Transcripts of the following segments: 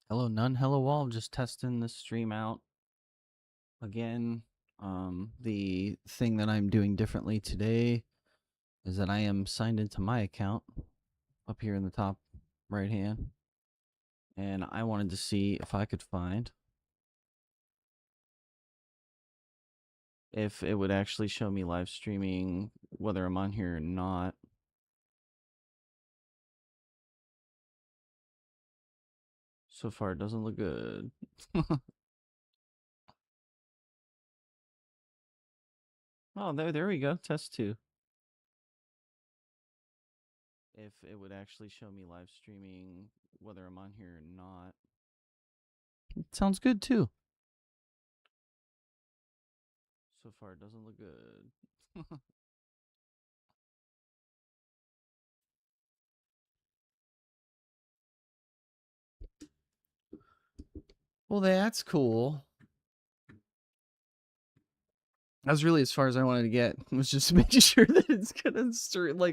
Hello, none. Hello, all. I'm just testing this stream out again. The thing that I'm doing differently today is that I am signed into my account up here in the top right hand, and I wanted to see if I could find if it would actually show me live streaming, whether I'm on here or not. So far, it doesn't look good. Oh, there we go. Test two. If it would actually show me live streaming, whether I'm on here or not. It sounds good too. So far, it doesn't look good. Well, that's cool. That's really as far as I wanted to get. Was just making sure that it's gonna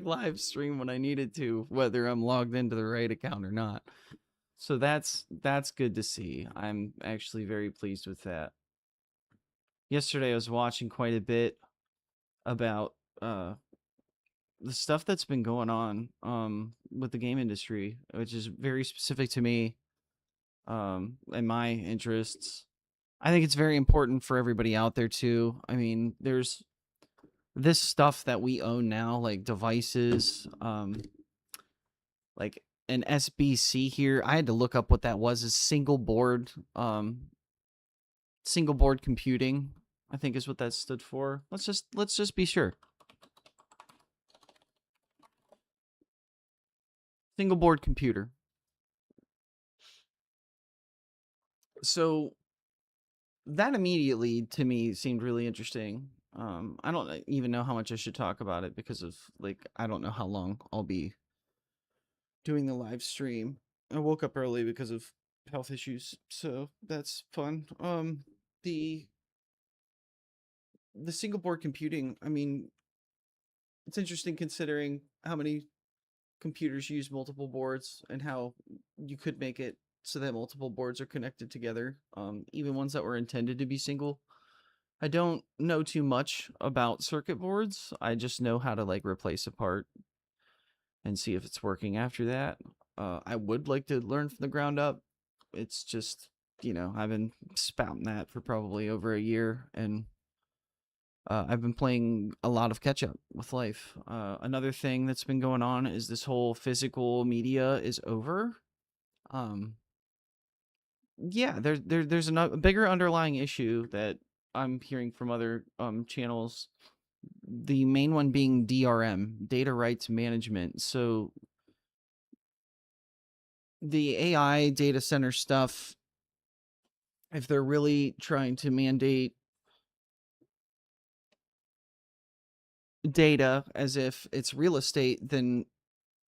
live stream when I need it to, whether I'm logged into the right account or not. So that's good to see. I'm actually very pleased with that. Yesterday I was watching quite a bit about the stuff that's been going on with the game industry, which is very specific to me and my interests. I think it's very important for everybody out there too. I mean, there's this stuff that we own now, like devices, like an SBC here. I had to look up what that was. Is single board computing, I think is what that stood for. Let's just be sure. Single board computer. So that immediately to me seemed really interesting. I don't even know how much I should talk about it because of I don't know how long I'll be doing the live stream. I woke up early because of health issues, so that's fun. The the single board computing, I mean, it's interesting considering how many computers use multiple boards and how you could make it so that multiple boards are connected together, even ones that were intended to be single. I don't know too much about circuit boards. I just know how to replace a part and see if it's working after that. I would like to learn from the ground up. It's just, I've been spouting that for probably over a year, and I've been playing a lot of catch up with life. Another thing that's been going on is this whole physical media is over. Um, yeah, there's a bigger underlying issue that I'm hearing from other channels. The main one being DRM, data rights management. So the AI data center stuff, if they're really trying to mandate data as if it's real estate, then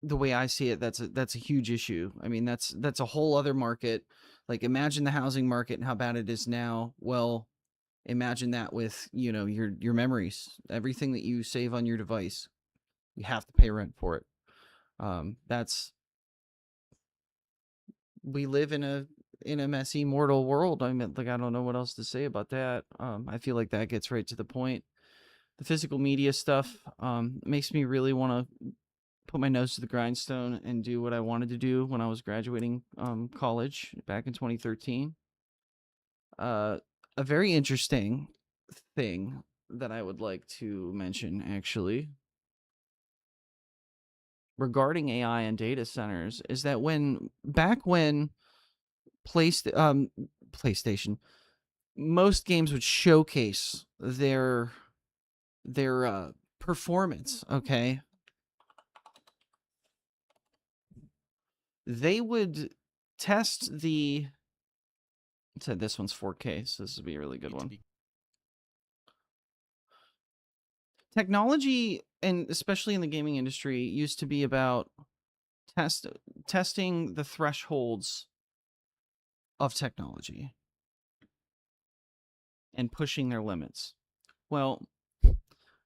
the way I see it, that's a huge issue. I mean, that's a whole other market. Like imagine the housing market and how bad it is now. Well, imagine that with, your memories, everything that you save on your device. You have to pay rent for it. That's We live in a messy mortal world. I mean, I don't know what else to say about that. I feel like that gets right to the point. The physical media stuff makes me really want to put my nose to the grindstone and do what I wanted to do when I was graduating college back in 2013. Uh, a very interesting thing that I would like to mention actually regarding AI and data centers is that when PlayStation, most games would showcase their performance, okay? They would test the said this one's 4K, so this would be a really good one. Technology, and especially in the gaming industry, used to be about testing the thresholds of technology and pushing their limits. Well,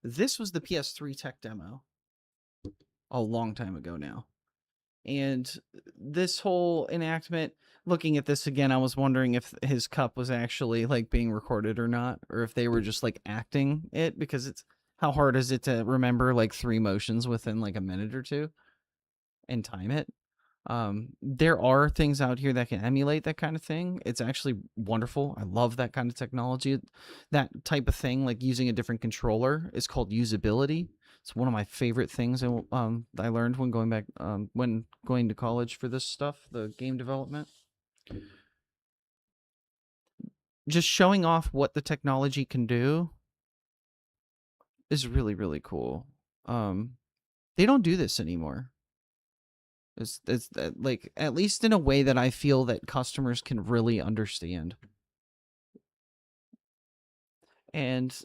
this was the PS3 tech demo a long time ago now. And this whole enactment, looking at this again, I was wondering if his cup was actually like being recorded or not, or if they were just like acting it, because it's how hard is it to remember like 3 motions within like a minute or two and time it. There are things out here that can emulate that kind of thing. It's actually wonderful. I love that kind of technology. That type of thing, like using a different controller, is called usability. It's one of my favorite things I learned when going to college for this stuff, the game development. Just showing off what the technology can do is really, really cool. They don't do this anymore. It's like, at least in a way that I feel that customers can really understand. And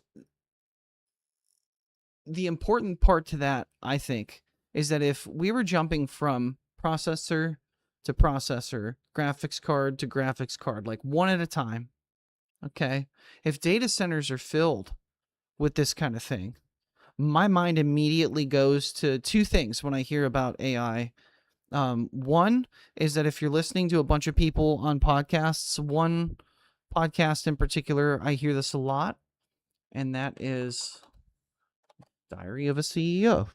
the important part to that, I think, is that if we were jumping from processor to processor, graphics card to graphics card, like one at a time, okay? If data centers are filled with this kind of thing, my mind immediately goes to 2 things when I hear about AI. One is that if you're listening to a bunch of people on podcasts, one podcast in particular, I hear this a lot, and that is Diary of a CEO.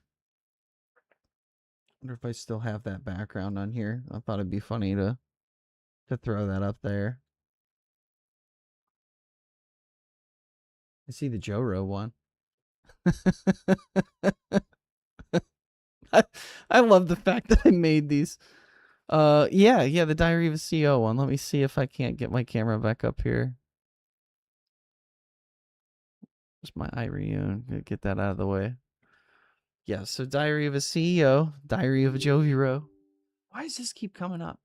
Wonder if I still have that background on here. I thought it'd be funny to throw that up there. I see the Joro one. I love the fact that I made these. Yeah, the Diary of a CEO one. Let me see if I can't get my camera back up here. There's my Irene. Get that out of the way. Yeah, so Diary of a CEO, Diary of a Joviro. Why does this keep coming up?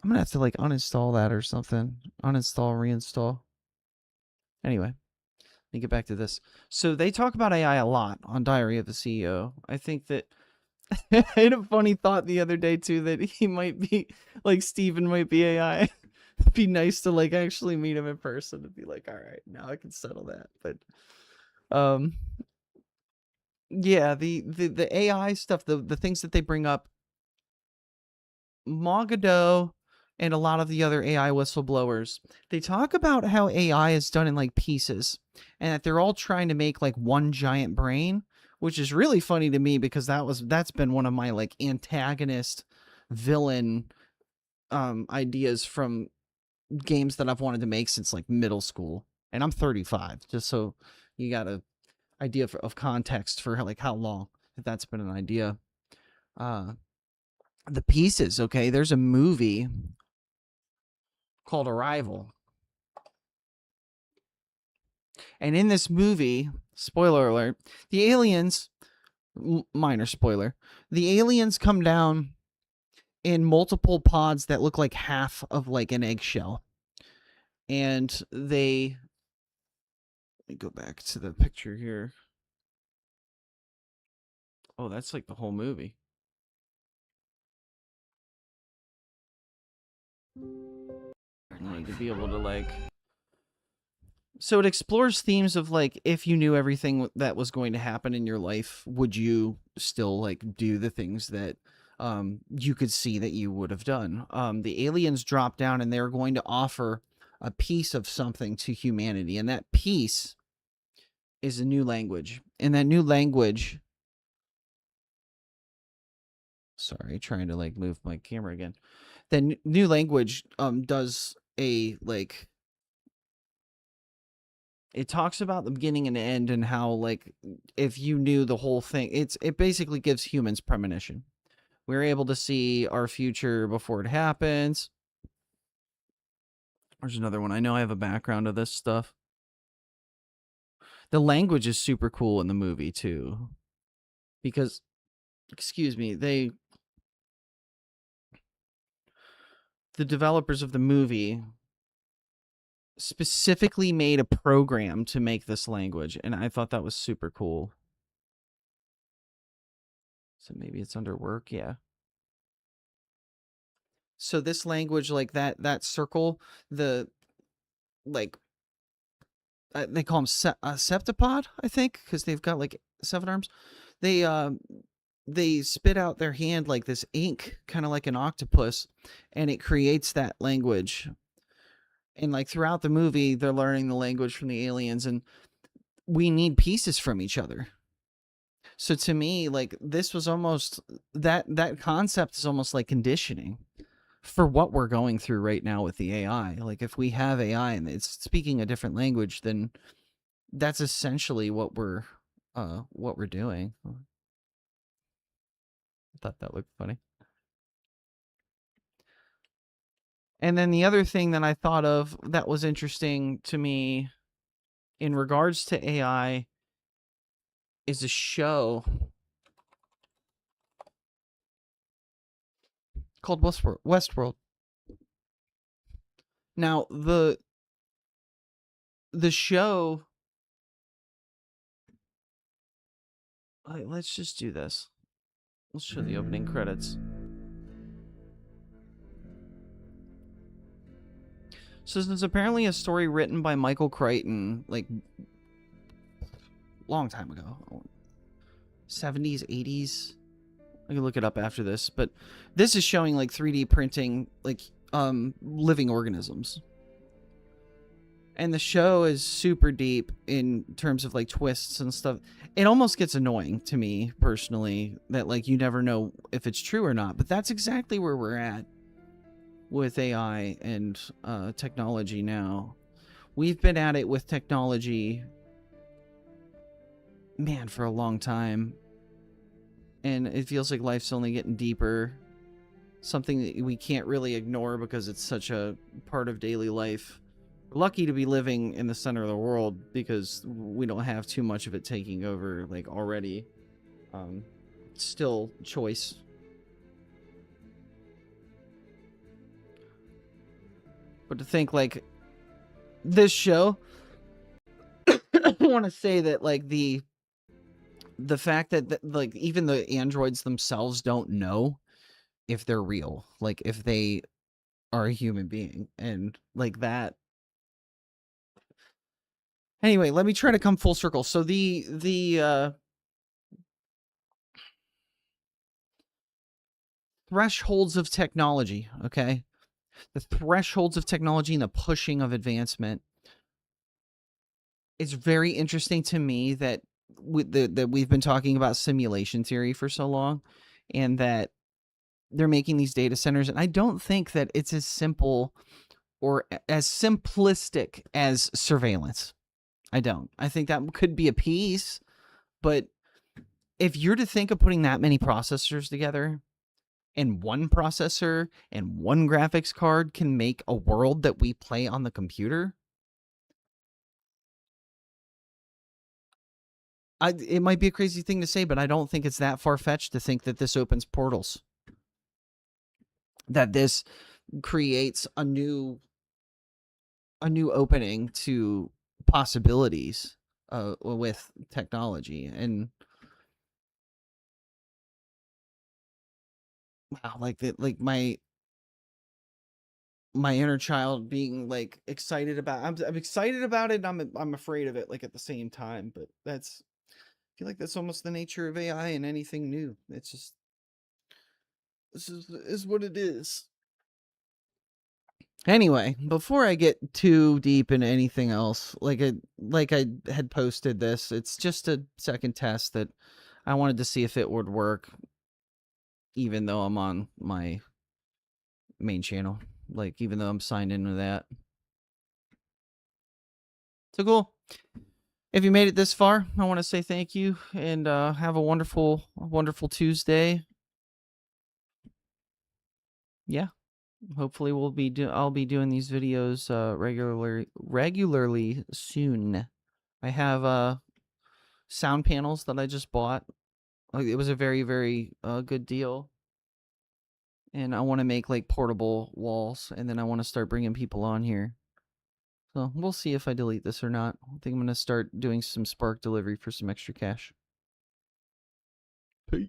I'm gonna have to like uninstall that or something. Uninstall, reinstall. Anyway, let me get back to this. So they talk about AI a lot on Diary of the CEO. I think that I had a funny thought the other day too, that he might be like Steven might be AI. It'd be nice to like actually meet him in person and be like, all right, now I can settle that. But yeah, the AI stuff, the things that they bring up, Mogado and a lot of the other AI whistleblowers, they talk about how AI is done in like pieces, and that they're all trying to make like one giant brain, which is really funny to me because that's been one of my like antagonist villain ideas from games that I've wanted to make since like middle school. And I'm 35, just so you got a idea of context for like how long that's been an idea. The pieces, okay? There's a movie called Arrival. And in this movie, spoiler alert, the aliens, minor spoiler, the aliens come down in multiple pods that look like half of like an eggshell. And let me go back to the picture here. Oh, that's like the whole movie. I need to be able to like. So it explores themes of like, if you knew everything that was going to happen in your life, would you still like do the things that you could see that you would have done? The aliens drop down and they're going to offer a piece of something to humanity, and that piece is a new language. And that new language, sorry, trying to like move my camera again. The new language does a like, it talks about the beginning and end, and how like if you knew the whole thing, it basically gives humans premonition. We're able to see our future before it happens. There's another one. I know I have a background of this stuff. The language is super cool in the movie too, because, excuse me, the developers of the movie specifically made a program to make this language, and I thought that was super cool. So maybe it's under work, yeah. So this language, like that circle, the like they call them septipod, I think, because they've got like 7 arms. they spit out their hand like this ink, kind of like an octopus, and it creates that language. And like throughout the movie, they're learning the language from the aliens, and we need pieces from each other. So to me, like this was almost that concept is almost like conditioning for what we're going through right now with the AI. Like if we have AI and it's speaking a different language, then that's essentially what we're doing. I thought that looked funny. And then the other thing that I thought of that was interesting to me in regards to AI is a show called Westworld. Now, the show, let's just do this. Let's show the opening credits. So this is apparently a story written by Michael Crichton, like long time ago, 70s, 80s. I can look it up after this, but this is showing like 3D printing like living organisms. And the show is super deep in terms of like twists and stuff. It almost gets annoying to me personally that like you never know if it's true or not, but that's exactly where we're at with AI and technology now. We've been at it with technology, man, for a long time. And it feels like life's only getting deeper. Something that we can't really ignore because it's such a part of daily life. We're lucky to be living in the center of the world because we don't have too much of it taking over like already. Still choice. But to think like this show, I want to say that like the fact that like even the androids themselves don't know if they're real, like if they are a human being, and like that. Anyway, let me try to come full circle. So the thresholds of technology, okay? The thresholds of technology and the pushing of advancement. It's very interesting to me that that we've been talking about simulation theory for so long, and that they're making these data centers, and I don't think that it's as simple or as simplistic as surveillance. I don't. I think that could be a piece, but if you're to think of putting that many processors together, and one processor and one graphics card can make a world that we play on the computer, it might be a crazy thing to say, but I don't think it's that far-fetched to think that this opens portals, that this creates a new opening to possibilities with technology. And wow, like my inner child being like excited about, I'm excited about it, and I'm afraid of it like at the same time. But that's, I feel like that's almost the nature of AI and anything new. It's just, this is what it is. Anyway, before I get too deep into anything else, like I had posted this, it's just a second test that I wanted to see if it would work, even though I'm on my main channel, like even though I'm signed into that. So cool. If you made it this far, I want to say thank you, and have a wonderful Tuesday. Yeah. Hopefully I'll be doing these videos regularly soon. I have sound panels that I just bought. It was a very, very good deal. And I want to make like portable walls, and then I want to start bringing people on here. So we'll see if I delete this or not. I think I'm going to start doing some Spark delivery for some extra cash. Peace.